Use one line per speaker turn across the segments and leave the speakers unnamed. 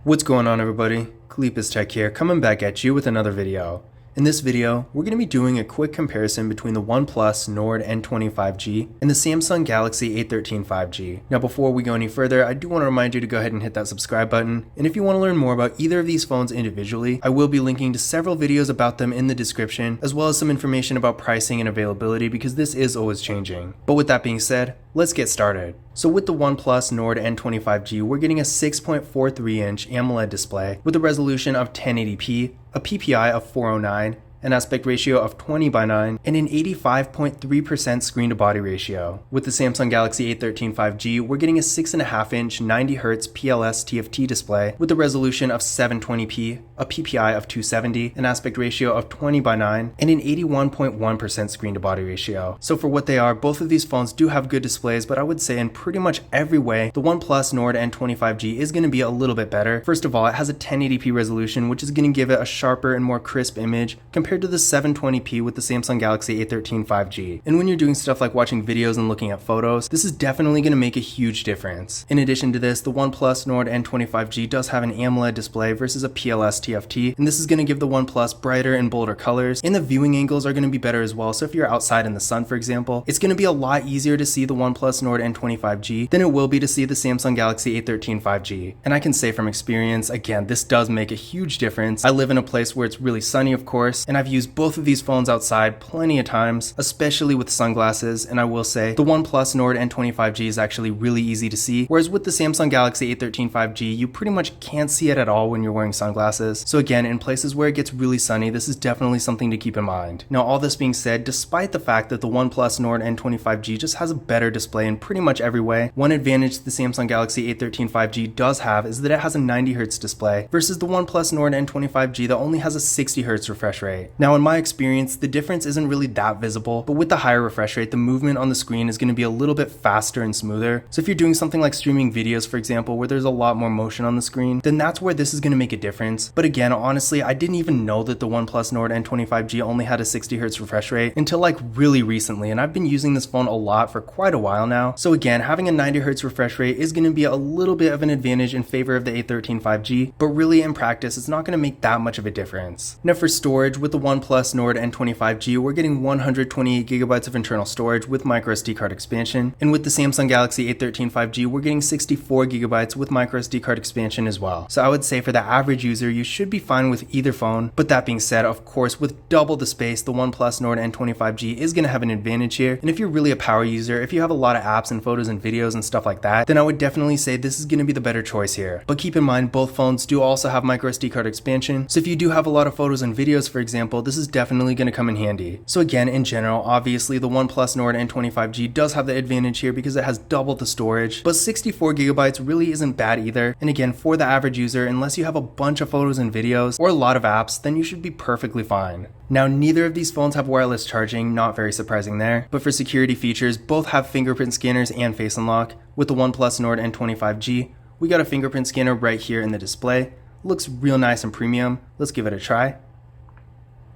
What's going on, everybody? Kalipas Tech here, coming back at you with another video. In this video, we're going to be doing a quick comparison between the OnePlus Nord N20 5G and the Samsung Galaxy A13 5G. Now before we go any further, I do want to remind you to go ahead and hit that subscribe button, and if you want to learn more about either of these phones individually, I will be linking to several videos about them in the description, as well as some information about pricing and availability, because this is always changing. But with that being said, let's get started. So with the OnePlus Nord N20 5G, we're getting a 6.43-inch AMOLED display with a resolution of 1080p, a PPI of 409, an aspect ratio of 20:9, and an 85.3% screen-to-body ratio. With the Samsung Galaxy A13 5G, we're getting a 6.5-inch 90Hz PLS TFT display with a resolution of 720p, a PPI of 270, an aspect ratio of 20:9, and an 81.1% screen-to-body ratio. So for what they are, both of these phones do have good displays, but I would say in pretty much every way, the OnePlus Nord N20 5G is going to be a little bit better. First of all, it has a 1080p resolution, which is going to give it a sharper and more crisp image compared to the 720p with the Samsung Galaxy A13 5G. And when you're doing stuff like watching videos and looking at photos, this is definitely going to make a huge difference. In addition to this, the OnePlus Nord N20 5G does have an AMOLED display versus a PLS TFT, and this is going to give the OnePlus brighter and bolder colors, and the viewing angles are going to be better as well. So if you're outside in the sun, for example, it's going to be a lot easier to see the OnePlus Nord N20 5G than it will be to see the Samsung Galaxy A13 5G. And I can say from experience, again, this does make a huge difference. I live in a place where it's really sunny, of course, and I've used both of these phones outside plenty of times, especially with sunglasses, and I will say the OnePlus Nord N20 5G is actually really easy to see, whereas with the Samsung Galaxy A13 5G, you pretty much can't see it at all when you're wearing sunglasses. So again, in places where it gets really sunny, this is definitely something to keep in mind. Now, all this being said, despite the fact that the OnePlus Nord N20 5G just has a better display in pretty much every way, one advantage the Samsung Galaxy A13 5G does have is that it has a 90Hz display versus the OnePlus Nord N20 5G that only has a 60Hz refresh rate. Now, in my experience, the difference isn't really that visible, but with the higher refresh rate, the movement on the screen is going to be a little bit faster and smoother. So if you're doing something like streaming videos, for example, where there's a lot more motion on the screen, then that's where this is going to make a difference. But again, honestly, I didn't even know that the OnePlus Nord N20 5G only had a 60Hz refresh rate until like really recently, and I've been using this phone a lot for quite a while now. So again, having a 90Hz refresh rate is going to be a little bit of an advantage in favor of the A13 5G, but really in practice, it's not going to make that much of a difference. Now for storage, with the OnePlus Nord N20 5G, we're getting 128GB of internal storage with microSD card expansion, and with the Samsung Galaxy A13 5G, we're getting 64GB with microSD card expansion as well. So I would say for the average user, you should be fine with either phone. But that being said, of course, with double the space, the OnePlus Nord N20 5G is going to have an advantage here. And if you're really a power user, if you have a lot of apps and photos and videos and stuff like that, then I would definitely say this is going to be the better choice here. But keep in mind, both phones do also have microSD card expansion. So if you do have a lot of photos and videos, for example, this is definitely going to come in handy. So again, in general, obviously the OnePlus Nord N20 5G does have the advantage here because it has double the storage, but 64GB really isn't bad either. And again, for the average user, unless you have a bunch of photos and videos or a lot of apps, then you should be perfectly fine. Now, neither of these phones have wireless charging, not very surprising there, but for security features, both have fingerprint scanners and face unlock. With the OnePlus Nord N20 5G, we got a fingerprint scanner right here in the display. Looks real nice and premium. Let's give it a try.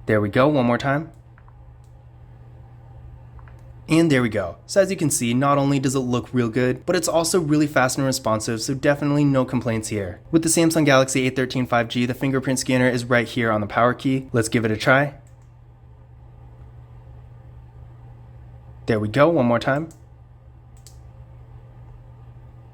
There we go, one more time. And there we go. So as you can see, not only does it look real good, but it's also really fast and responsive, so definitely no complaints here. With the Samsung Galaxy A13 5G, the fingerprint scanner is right here on the power key. Let's give it a try. There we go, one more time.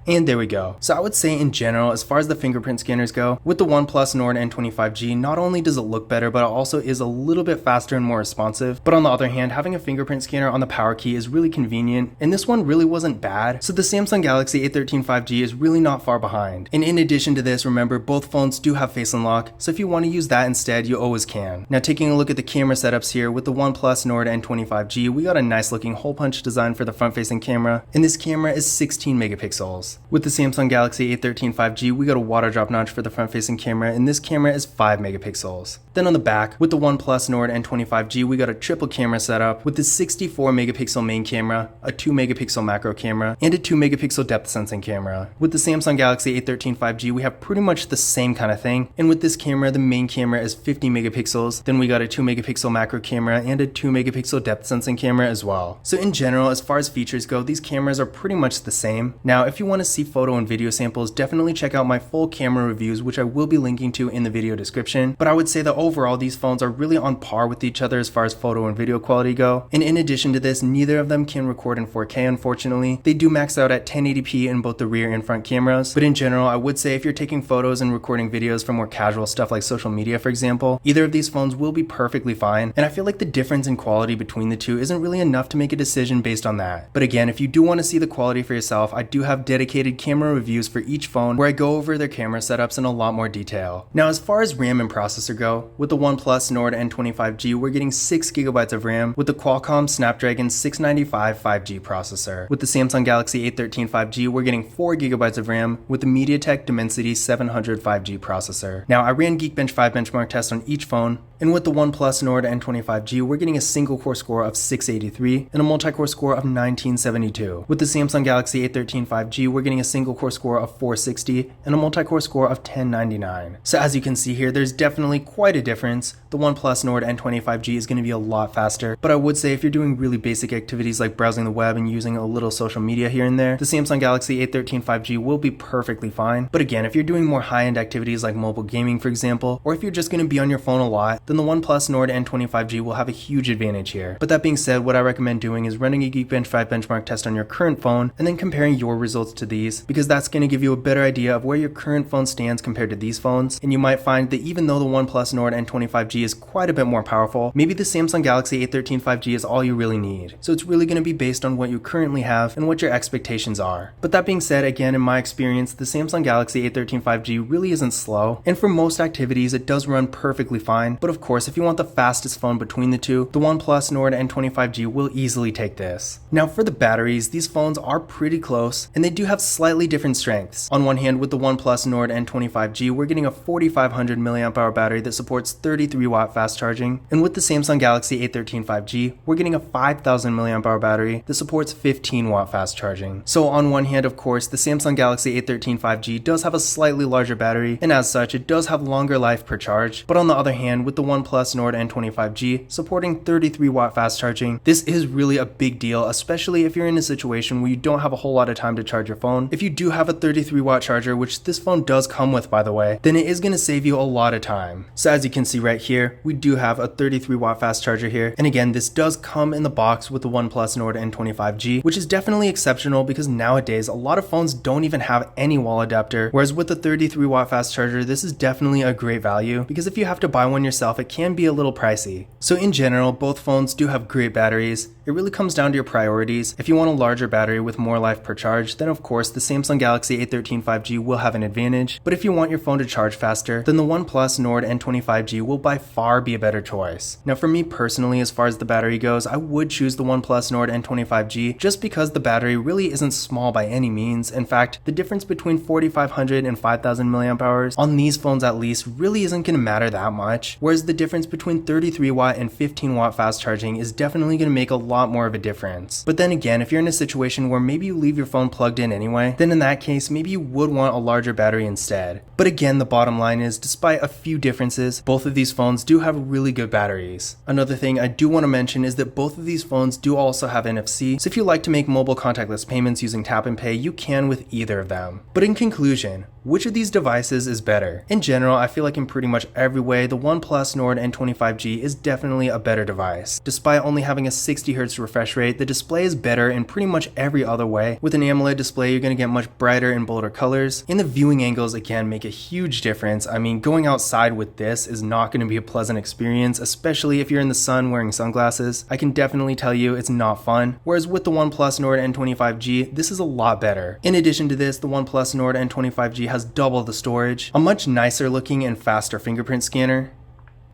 And there we go. So I would say in general, as far as the fingerprint scanners go, with the OnePlus Nord N20 5G, not only does it look better, but it also is a little bit faster and more responsive. But on the other hand, having a fingerprint scanner on the power key is really convenient, and this one really wasn't bad. So the Samsung Galaxy A13 5G is really not far behind. And in addition to this, remember, both phones do have face unlock, so if you want to use that instead, you always can. Now taking a look at the camera setups here, with the OnePlus Nord N20 5G, we got a nice looking hole punch design for the front facing camera, and this camera is 16 megapixels. With the Samsung Galaxy A13 5G, we got a water drop notch for the front-facing camera, and this camera is 5 megapixels. Then on the back, with the OnePlus Nord N20 5G, we got a triple camera setup with the 64 megapixel main camera, a 2 megapixel macro camera, and a 2 megapixel depth sensing camera. With the Samsung Galaxy A13 5G, we have pretty much the same kind of thing, and with this camera, the main camera is 50 megapixels, then we got a 2 megapixel macro camera and a 2 megapixel depth sensing camera as well. So in general, as far as features go, these cameras are pretty much the same. Now, if you want to see photo and video samples, definitely check out my full camera reviews, which I will be linking to in the video description. But I would say that overall these phones are really on par with each other as far as photo and video quality go. And in addition to this, neither of them can record in 4K unfortunately. They do max out at 1080p in both the rear and front cameras, but in general I would say if you're taking photos and recording videos for more casual stuff like social media for example, either of these phones will be perfectly fine, and I feel like the difference in quality between the two isn't really enough to make a decision based on that. But again, if you do want to see the quality for yourself, I do have dedicated camera reviews for each phone where I go over their camera setups in a lot more detail. Now as far as RAM and processor go, with the OnePlus Nord N20 we're getting 6GB of RAM with the Qualcomm Snapdragon 695 5G processor. With the Samsung Galaxy A13 5G, we're getting 4GB of RAM with the MediaTek Dimensity 700 5G processor. Now I ran Geekbench 5 benchmark tests on each phone, and with the OnePlus Nord N20 we're getting a single core score of 683 and a multi-core score of 1972. With the Samsung Galaxy A13 5G, we're getting a single core score of 460 and a multi-core score of 1099. So as you can see here, there's definitely quite a difference. The OnePlus Nord N20 is going to be a lot faster, but I would say if you're doing really basic activities like browsing the web and using a little social media here and there, the Samsung Galaxy A13 5G will be perfectly fine. But again, if you're doing more high-end activities like mobile gaming for example, or if you're just going to be on your phone a lot, then the OnePlus Nord N20 will have a huge advantage here. But that being said, what I recommend doing is running a Geekbench 5 benchmark test on your current phone and then comparing your results to these, because that's going to give you a better idea of where your current phone stands compared to these phones. And you might find that even though the OnePlus Nord N20 is quite a bit more powerful, maybe the Samsung Galaxy A13 5G is all you really need. So it's really going to be based on what you currently have and what your expectations are. But that being said, again, in my experience, the Samsung Galaxy A13 5G really isn't slow, and for most activities it does run perfectly fine. But of course, if you want the fastest phone between the two, the OnePlus Nord N20 will easily take this. Now for the batteries, these phones are pretty close, and they do have slightly different strengths. On one hand, with the OnePlus Nord N20 we're getting a 4500 mAh battery that supports 33 watt fast charging, and with the Samsung Galaxy A13 5G, we're getting a 5000 mAh battery that supports 15 watt fast charging. So on one hand, of course, the Samsung Galaxy A13 5G does have a slightly larger battery, and as such, it does have longer life per charge. But on the other hand, with the OnePlus Nord N20 supporting 33 watt fast charging, this is really a big deal, especially if you're in a situation where you don't have a whole lot of time to charge your phone. If you do have a 33 watt charger, which this phone does come with by the way, then it is going to save you a lot of time. So as you can see right here, we do have a 33 watt fast charger here, and again, this does come in the box with the OnePlus Nord N20 which is definitely exceptional because nowadays a lot of phones don't even have any wall adapter, whereas with the 33 watt fast charger, this is definitely a great value, because if you have to buy one yourself, it can be a little pricey. So in general, both phones do have great batteries. It really comes down to your priorities. If you want a larger battery with more life per charge, then of course the Samsung Galaxy A13 5G will have an advantage, but if you want your phone to charge faster, then the OnePlus Nord N20 will by far be a better choice. Now for me personally, as far as the battery goes, I would choose the OnePlus Nord N20 just because the battery really isn't small by any means. In fact, the difference between 4500 and 5000 mAh on these phones at least really isn't going to matter that much, whereas the difference between 33 watt and 15 watt fast charging is definitely going to make a lot more of a difference. But then again, if you're in a situation where maybe you leave your phone plugged in anyway, then in that case, maybe you would want a larger battery instead. But again, the bottom line is, despite a few differences, both of these phones do have really good batteries. Another thing I do want to mention is that both of these phones do also have NFC, so if you like to make mobile contactless payments using tap and pay, you can with either of them. But in conclusion, which of these devices is better? In general, I feel like in pretty much every way, the OnePlus Nord N20 is definitely a better device. Despite only having a 60Hz refresh rate, the display is better in pretty much every other way. With an AMOLED display, you're going to get much brighter and bolder colors, and the viewing angles again make a huge difference. I mean, going outside with this is not going to be a pleasant experience, especially if you're in the sun wearing sunglasses. I can definitely tell you it's not fun. Whereas with the OnePlus Nord N20 this is a lot better. In addition to this, the OnePlus Nord N20 has double the storage, a much nicer looking and faster fingerprint scanner,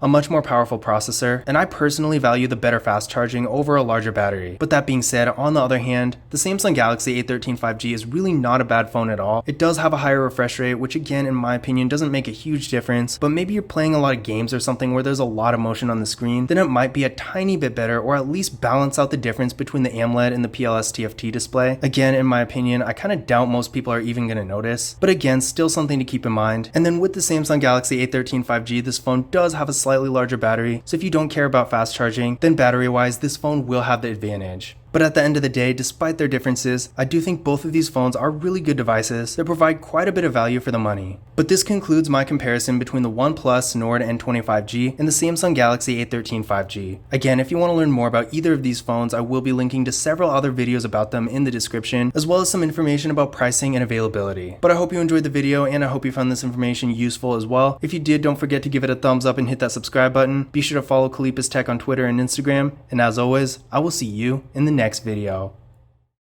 a much more powerful processor, and I personally value the better fast charging over a larger battery. But that being said, on the other hand, the Samsung Galaxy A13 5G is really not a bad phone at all. It does have a higher refresh rate, which again, in my opinion, doesn't make a huge difference, but maybe you're playing a lot of games or something where there's a lot of motion on the screen, then it might be a tiny bit better, or at least balance out the difference between the AMOLED and the PLS TFT display. Again, in my opinion, I kind of doubt most people are even going to notice, but again, still something to keep in mind. And then with the Samsung Galaxy A13 5G, this phone does have a slightly larger battery, so if you don't care about fast charging, then battery wise this phone will have the advantage. But at the end of the day, despite their differences, I do think both of these phones are really good devices that provide quite a bit of value for the money. But this concludes my comparison between the OnePlus Nord N20 and the Samsung Galaxy A13 5G. Again, if you want to learn more about either of these phones, I will be linking to several other videos about them in the description, as well as some information about pricing and availability. But I hope you enjoyed the video, and I hope you found this information useful as well. If you did, don't forget to give it a thumbs up and hit that subscribe button. Be sure to follow Kalipis Tech on Twitter and Instagram, and as always, I will see you in the next video.